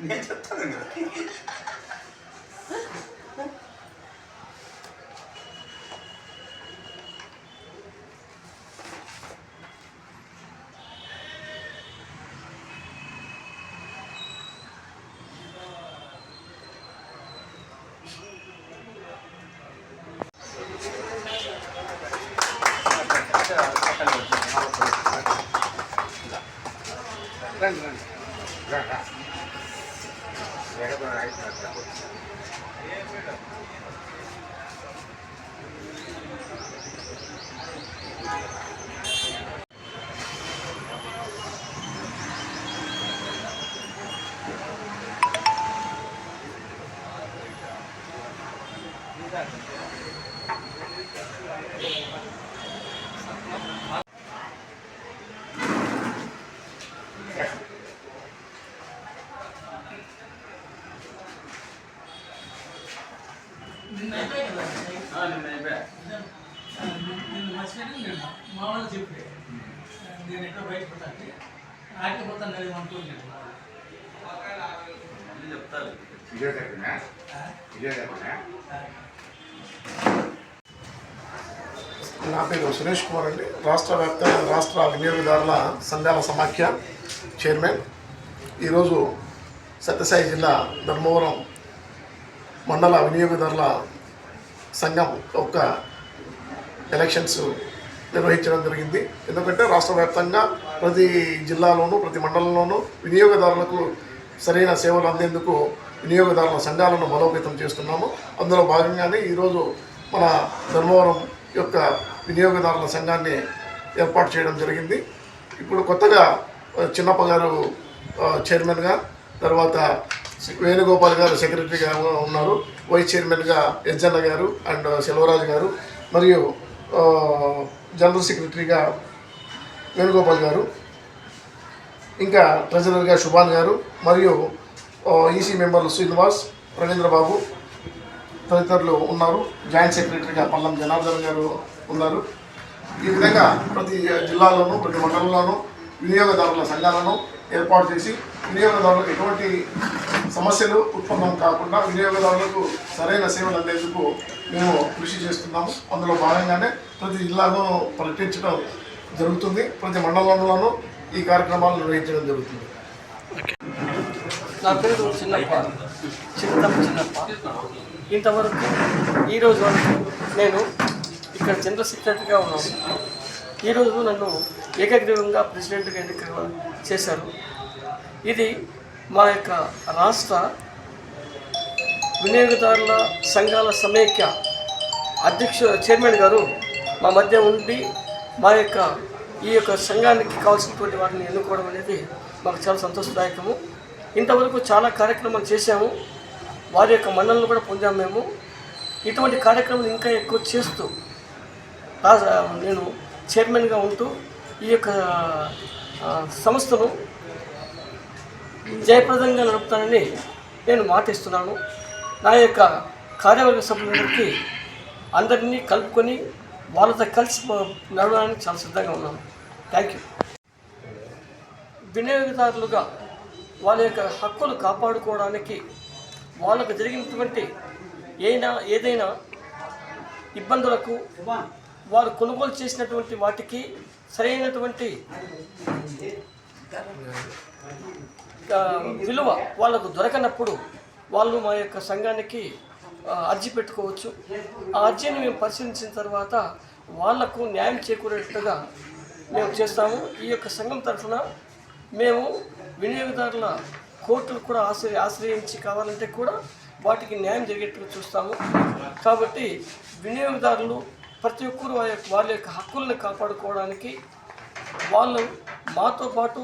నేను చెప్తాను. రండి రండి నిన్న మర్చిపోయి మా వాళ్ళు చెప్పే నేను ఎక్కడ బయటపడతాను ఆగిపోతాను నేను అనుకోలేదు చెప్తారు. నా పేరు సురేష్ కుమార్ అండి. రాష్ట్ర వినియోగదారుల సంఘాల సమాఖ్య చైర్మన్. ఈరోజు సత్యసాయి జిల్లా ధర్మవరం మండల వినియోగదారుల సంఘం యొక్క ఎలక్షన్స్ నిర్వహించడం జరిగింది. ఎందుకంటే రాష్ట్ర వ్యాప్తంగా ప్రతి జిల్లాలోనూ ప్రతి మండలంలోనూ వినియోగదారులకు సరైన సేవలు అందేందుకు వినియోగదారుల సంఘాలను బలోపేతం చేస్తున్నాము. అందులో భాగంగానే ఈరోజు మన ధర్మవరం యొక్క వినియోగదారుల సంఘాన్ని ఏర్పాటు చేయడం జరిగింది. ఇప్పుడు కొత్తగా చిన్నప్ప గారు చైర్మన్గా, తర్వాత వేణుగోపాల్ గారు సెక్రటరీగా ఉన్నారు. వైస్ చైర్మన్గా యజ్జన్న గారు అండ్ సెల్వరాజు గారు, మరియు జనరల్ సెక్రటరీగా వేణుగోపాల్ గారు, ఇంకా ట్రెజరర్గా శుభాన్ గారు, మరియు ఈసీ మెంబర్లు శ్రీనివాస్, రవీంద్రబాబు తదితరులు ఉన్నారు. జాయింట్ సెక్రటరీగా పల్లం జనార్దన్ గారు ఉన్నారు. ఈ విధంగా ప్రతి జిల్లాలోనూ ప్రతి మండలంలోనూ వినియోగదారుల సంఘాలను ఏర్పాటు చేసి వినియోగదారులకు ఎటువంటి సమస్యలు ఉత్పన్నం కాకుండా వినియోగదారులకు సరైన సేవలు అందేందుకు మేము కృషి చేస్తున్నాము. అందులో భాగంగానే ప్రతి జిల్లాలో ప్రకటించడం జరుగుతుంది. ప్రతి మండలంలోనూ ఈ కార్యక్రమాలు నిర్వహించడం జరుగుతుంది. నా పేరు చిన్నప్ప. ఇంతవరకు ఈరోజు వరకు నేను ఇక్కడ జనరల్ సెక్రటరీగా ఉన్నాను. ఈరోజు నన్ను ఏకగ్రీవంగా ప్రెసిడెంట్గా ఎన్నిక చేశారు. ఇది మా యొక్క రాష్ట్ర వినియోగదారుల సంఘాల సమైక్య చైర్మన్ గారు మా మధ్య ఉండి మా యొక్క ఈ యొక్క సంఘానికి కావాల్సినటువంటి వాటిని ఎన్నుకోవడం అనేది మాకు చాలా సంతోషదాయకము. ఇంతవరకు చాలా కార్యక్రమాలు చేశాము. వారి యొక్క మన్ననలు కూడా పొందాము మేము. ఇటువంటి కార్యక్రమాలు ఇంకా ఎక్కువ చేస్తూ నేను చైర్మన్గా ఉంటూ ఈ యొక్క సంస్థను జయప్రదంగా నడుపుతానని నేను మాటిస్తున్నాను. నా యొక్క కార్యవర్గ సభ్యులందరికీ అందరినీ కలుపుకొని వాళ్ళతో కలిసి నడవడానికి చాలా సిద్ధంగా ఉన్నాను. Thank you. వినియోగదారులుగా వాళ్ళ యొక్క హక్కులు కాపాడుకోవడానికి వాళ్ళకు జరిగినటువంటి ఏదైనా ఇబ్బందులకు వారు కొనుగోలు చేసినటువంటి వాటికి సరైనటువంటి విలువ వాళ్ళకు దొరకనప్పుడు వాళ్ళు మా యొక్క సంఘానికి అర్జీ పెట్టుకోవచ్చు. ఆ అర్జీని మేము పరిశీలించిన తర్వాత వాళ్లకు న్యాయం చేకూరేట్టుగా మేము చేస్తాము. ఈ యొక్క సంఘం తరఫున మేము వినియోగదారుల కోర్టులు కూడా ఆశ్రయించి కావాలంటే కూడా వాటికి న్యాయం జరిగేట్టుగా చూస్తాము. కాబట్టి వినియోగదారులు ప్రతి ఒక్కరూ వాళ్ళ యొక్క హక్కులను కాపాడుకోవడానికి వాళ్ళు మాతో పాటు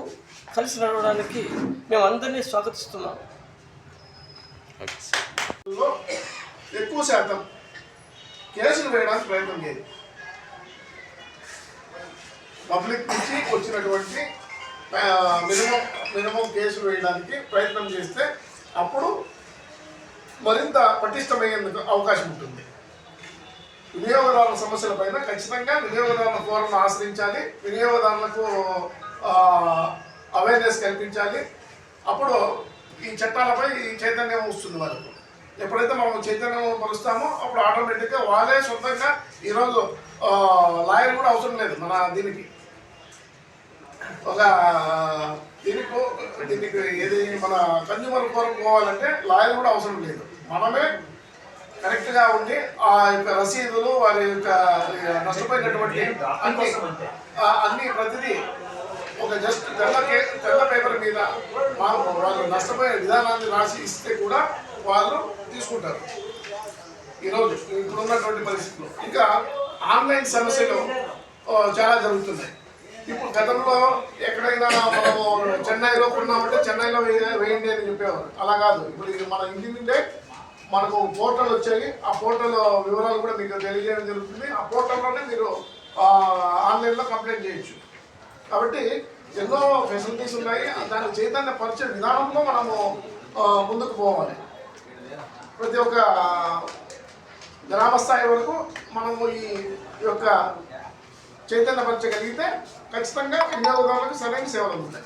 కలిసి నడవడానికి మేము అందరినీ స్వాగతిస్తున్నాం. ఎక్కువ శాతం కేసులు వేయడానికి ప్రయత్నం చేయాలి. పబ్లిక్ నుంచి వచ్చినటువంటి మినిమం కేసులు వేయడానికి ప్రయత్నం చేస్తే అప్పుడు మరింత పటిష్టమయ్యేందుకు అవకాశం ఉంటుంది. వినియోగదారుల సమస్యలపైన ఖచ్చితంగా వినియోగదారుల ఫోరంను ఆశ్రయించాలి. వినియోగదారులకు అవేర్నెస్ కల్పించాలి. అప్పుడు ఈ చట్టాలపై ఈ చైతన్యం వస్తుంది వాళ్ళకు. ఎప్పుడైతే మనం చైతన్యం పరుస్తామో అప్పుడు ఆటోమేటిక్గా వాళ్ళే సొంతంగా ఈరోజు లాయర్ కూడా అవసరం లేదు. మన దీనికి ఒక దీనికి ఏది మన కన్జ్యూమర్ కోర్టు పోవాలంటే లాయర్ కూడా అవసరం లేదు. మనమే కరెక్ట్గా ఉండి ఆ యొక్క రసీదులు వారి యొక్క నష్టపోయినటువంటి అన్ని ప్రతిదీ ఒక జస్ట్ తెల్ల పేపర్ మీద వాళ్ళు నష్టపోయే విధానాన్ని రాసి ఇస్తే కూడా వాళ్ళు తీసుకుంటారు. ఈరోజు ఇప్పుడున్నటువంటి పరిస్థితుల్లో ఇంకా ఆన్లైన్ సమస్యలు చాలా జరుగుతున్నాయి. ఇప్పుడు గతంలో ఎక్కడైనా మనము చెన్నైలో కొన్నామంటే చెన్నైలో వేయండి అని చెప్పేవారు. అలా కాదు, ఇప్పుడు ఇది మన ఇంటి నుండే మనకు పోర్టల్ వచ్చాయి. ఆ పోర్టల్ వివరాలు కూడా మీకు తెలియజేయడం జరుగుతుంది. ఆ పోర్టల్లోనే మీరు ఆన్లైన్లో కంప్లైంట్ చేయొచ్చు. కాబట్టి ఎన్నో ఫెసిలిటీస్ ఉన్నాయి. దాన్ని చైతన్యపరిచే విధానంలో మనము ముందుకు పోవాలి. ప్రతి ఒక్క గ్రామ స్థాయి వరకు మనము ఈ యొక్క చైతన్యపరచగలిగితే ఖచ్చితంగా వినియోగదారులకు సరైన సేవలు ఉంటాయి.